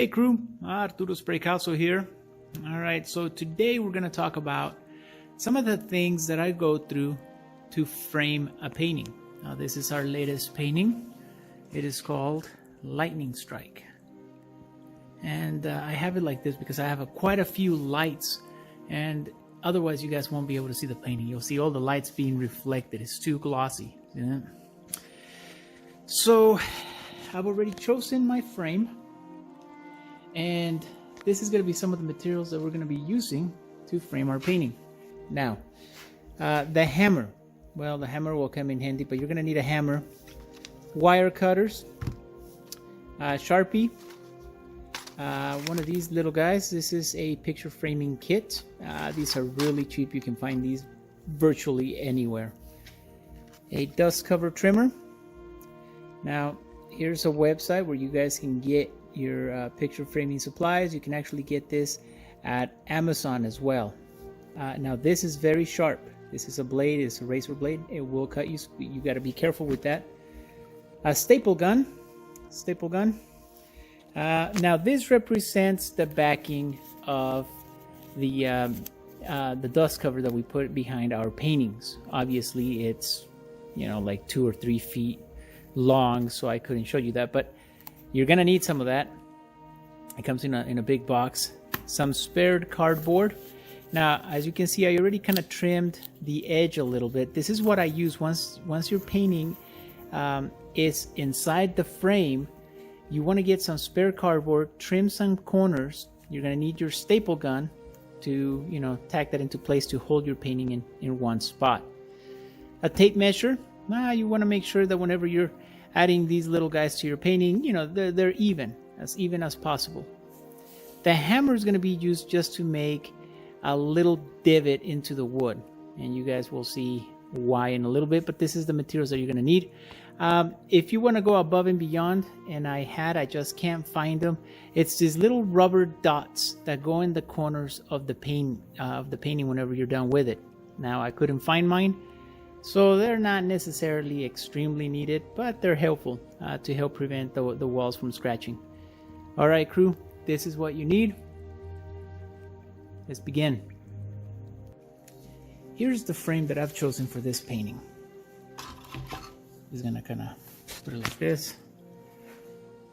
Hey crew, Arturo Spraycasso here. Alright, so today we're going to talk about some of the things that I go through to frame a painting. Now this is our latest painting. It is called Lightning Strike. And I have it like this because I have quite a few lights, and otherwise you guys won't be able to see the painting. You'll see all the lights being reflected. It's too glossy. Yeah. So I've already chosen my frame, and this is going to be some of the materials that we're going to be using to frame our painting. Now, the hammer. Well, the hammer will come in handy, but you're going to need a hammer, wire cutters, Sharpie, one of these little guys. This is a picture framing kit. These are really cheap. You can find these virtually anywhere. A dust cover trimmer. Now, here's a website where you guys can get your picture framing supplies. You can actually get this at Amazon as well. Now this is very sharp. This is a blade. It's a razor blade. It will cut you. You got to be careful with that. A staple gun. Now this represents the backing of the dust cover that we put behind our paintings. Obviously it's, you know, like 2 or 3 feet long, so I couldn't show you that, but you're gonna need some of that. It comes in a big box. Some spared cardboard. Now, as you can see, I already kind of trimmed the edge a little bit. This is what I use once your painting is inside the frame. You want to get some spare cardboard, trim some corners. You're gonna need your staple gun to, you know, tack that into place to hold your painting in one spot. A tape measure. You want to make sure that whenever you're adding these little guys to your painting, you know, they're even as possible. The hammer is going to be used just to make a little divot into the wood, and you guys will see why in a little bit, but this is the materials that you're going to need. If you want to go above and beyond, and I just can't find them, it's these little rubber dots that go in the corners of the painting whenever you're done with it. Now I couldn't find mine, so they're not necessarily extremely needed, but they're helpful to help prevent the walls from scratching. All right, crew, this is what you need. Let's begin. Here's the frame that I've chosen for this painting. Just gonna kind of put it like this.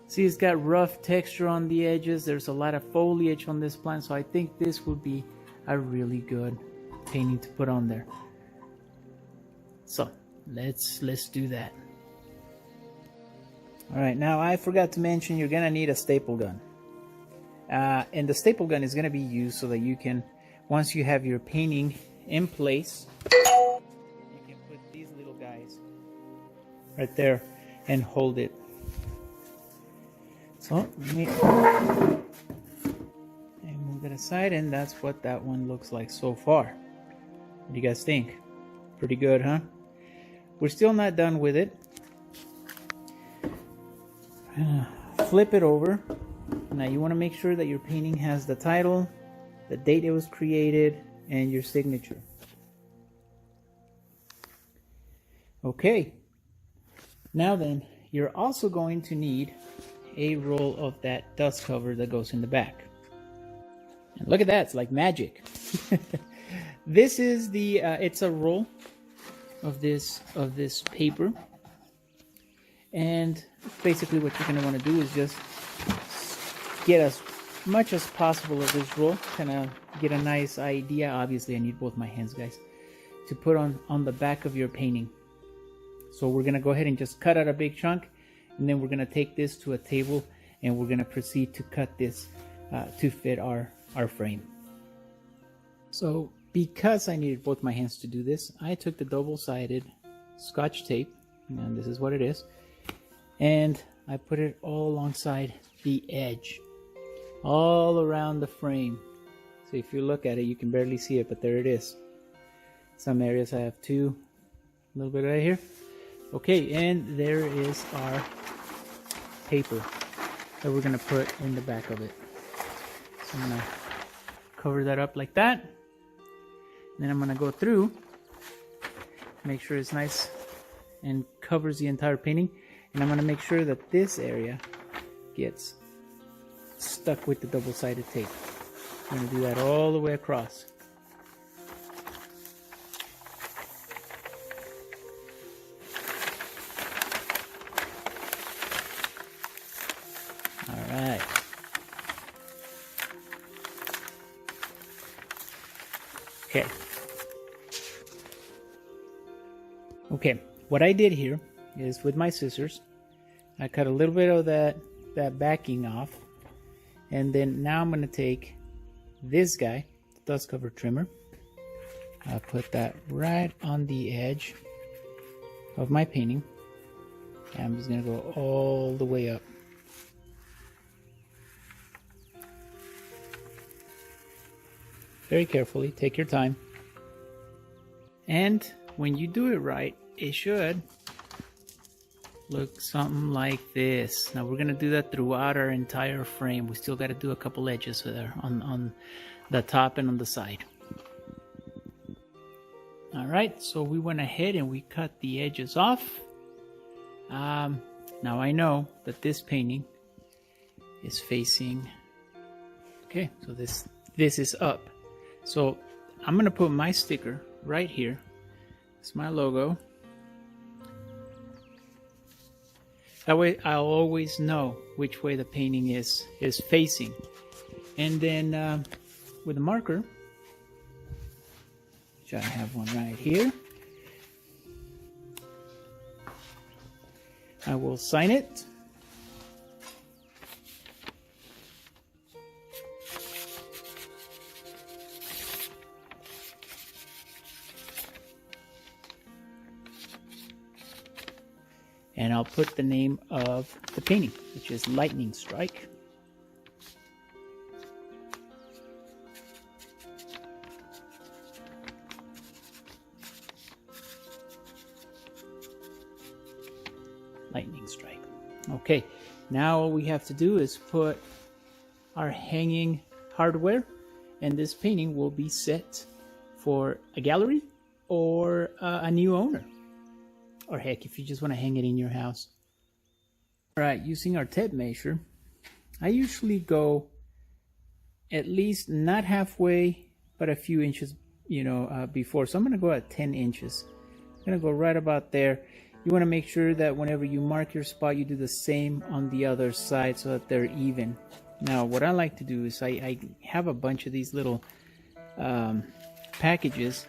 See, it's got rough texture on the edges. There's a lot of foliage on this plant, so I think this would be a really good painting to put on there. So let's do that. All right, now I forgot to mention you're gonna need a staple gun, and the staple gun is gonna be used so that you can, once you have your painting in place, you can put these little guys right there and hold it. So let me move that aside, and that's what that one looks like so far. What do you guys think? Pretty good, huh? We're still not done with it. Flip it over. Now you want to make sure that your painting has the title, the date it was created, and your signature. Okay. Now then, you're also going to need a roll of that dust cover that goes in the back. And look at that, it's like magic. This is the it's a roll of this paper, and basically what you're going to want to do is just get as much as possible of this roll, kind of get a nice idea. Obviously I need both my hands, guys, to put on the back of your painting. So we're going to go ahead and just cut out a big chunk, and then we're going to take this to a table, and we're going to proceed to cut this to fit our frame. So because I needed both my hands to do this, I took the double-sided Scotch tape, and this is what it is, and I put it all alongside the edge, all around the frame. So if you look at it, you can barely see it, but there it is. Some areas I have two, a little bit right here. Okay, and there is our paper that we're going to put in the back of it. So I'm going to cover that up like that. Then I'm going to go through, make sure it's nice and covers the entire painting. And I'm going to make sure that this area gets stuck with the double-sided tape. I'm going to do that all the way across. All right. Okay. Okay, what I did here is with my scissors, I cut a little bit of that backing off, and then now I'm going to take this guy, the dust cover trimmer. I'll put that right on the edge of my painting, and I'm just going to go all the way up. Very carefully, take your time. And when you do it right, it should look something like this. Now we're going to do that throughout our entire frame. We still got to do a couple edges there on the top and on the side. All right, so we went ahead and we cut the edges off. Now I know that this painting is facing, okay, so this is up. So I'm going to put my sticker right here. It's my logo. That way I'll always know which way the painting is facing. And then with a marker, which I have one right here, I will sign it. And I'll put the name of the painting, which is Lightning Strike. Lightning Strike. Okay, now all we have to do is put our hanging hardware, and this painting will be set for a gallery or a new owner. Or heck, if you just want to hang it in your house. All right, using our tape measure, I usually go at least not halfway, but a few inches, before. So I'm going to go at 10 inches. I'm going to go right about there. You want to make sure that whenever you mark your spot, you do the same on the other side so that they're even. Now, what I like to do is I have a bunch of these little packages,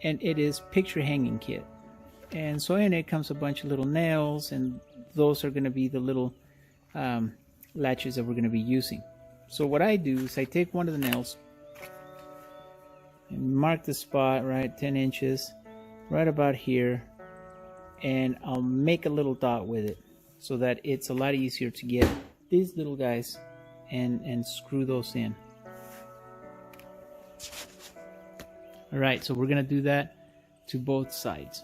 and it is picture hanging kit. And so in it comes a bunch of little nails, and those are going to be the little latches that we're going to be using. So what I do is I take one of the nails and mark the spot, right, 10 inches, right about here, and I'll make a little dot with it so that it's a lot easier to get these little guys and screw those in. All right, so we're going to do that to both sides.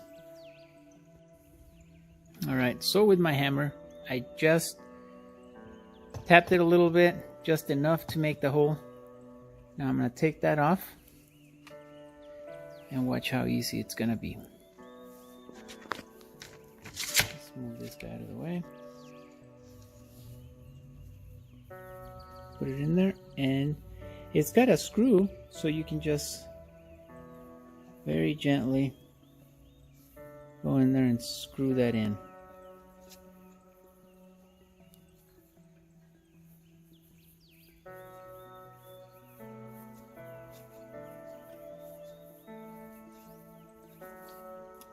All right, so with my hammer, I just tapped it a little bit, just enough to make the hole. Now I'm going to take that off and watch how easy it's going to be. Let's move this guy out of the way. Put it in there, and it's got a screw, so you can just very gently go in there and screw that in.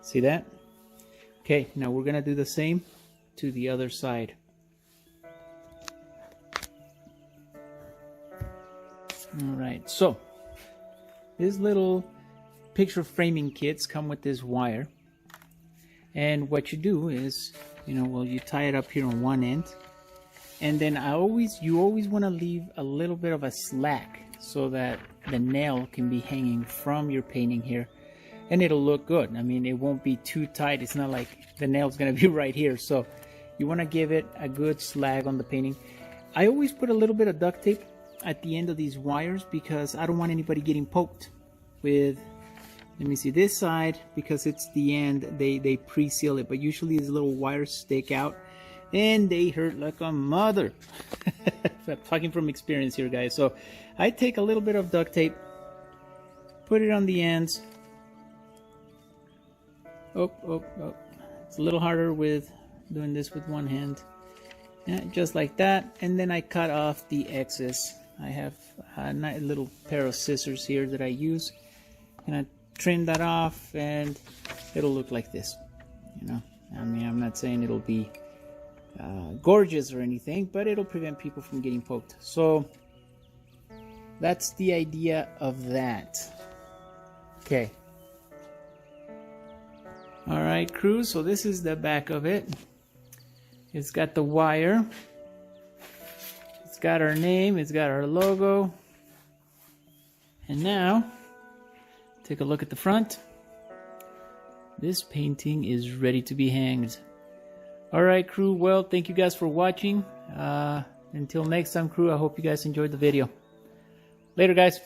See that? Okay, now we're going to do the same to the other side. All right, so these little picture framing kits come with this wire. And what you do is, you tie it up here on one end. And then you always want to leave a little bit of a slack so that the nail can be hanging from your painting here. And it'll look good. I mean, it won't be too tight. It's not like the nail's going to be right here. So you want to give it a good slag on the painting. I always put a little bit of duct tape at the end of these wires because I don't want anybody getting poked with, let me see, this side, because it's the end, they pre-seal it. But usually these little wires stick out. and they hurt like a mother. I'm talking from experience here, guys. So I take a little bit of duct tape, put it on the ends. Oh. It's a little harder with doing this with one hand. Yeah, just like that. And then I cut off the excess. I have a nice little pair of scissors here that I use. And I trim that off and it'll look like this. You know, I mean, I'm not saying it'll be gorgeous or anything, but it'll prevent people from getting poked. So that's the idea of that. Okay. All right, crew, so this is the back of it. It's got the wire. It's got our name. It's got our logo. And now, take a look at the front. This painting is ready to be hanged. All right, crew, well, thank you guys for watching. Until next time, crew, I hope you guys enjoyed the video. Later, guys.